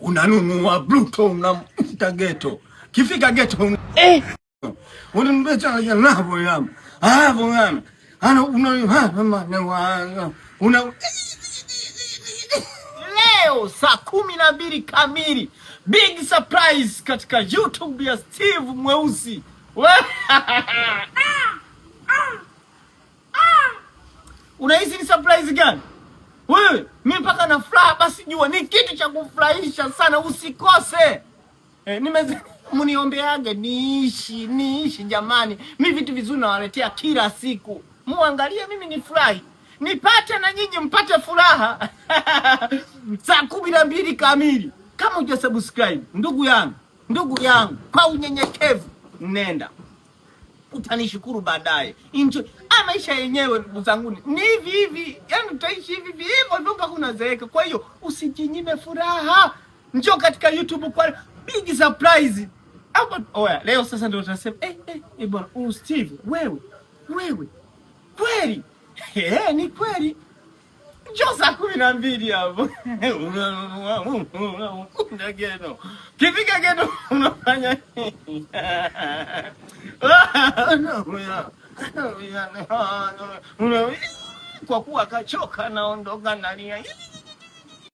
unanunua Bluetooth unamta ghetto. Kifika ghetto unambecha nabo yam. Bwana. Una leo saa 12 kamili big surprise katika YouTube ya Steve Mweusi. Unahisi ni surprise gani? Wewe, mimi mpaka na furaha basi jua ni kitu cha kufurahisha sana, usikose. Mniombeage niishi jamani. Mimi vitu vizuri nawaletea kila siku. Muangalie mimi ni furahi. Nipate na nyinyi mpate furaha. Saa 12 kamili. Kama hujasubscribe, ndugu yangu, kwa unyenyekevu nenda. Utanishukuru baadaye. Enjoy. Maisha yenyewe ndugu zangu ni hivi. Yaani utaishi hivi hivyo mpaka unazeeka. Kwa hiyo usijinyime furaha. Njoo katika YouTube kwa big surprise. Oya, leo sasa ndio utasema bwana, Steve, wewe. Kweli? Ni kweli. Njoo saa 12 hapo. Unageno. Kifika geno unafanya kwa kuwa kachoka naondoka nalia.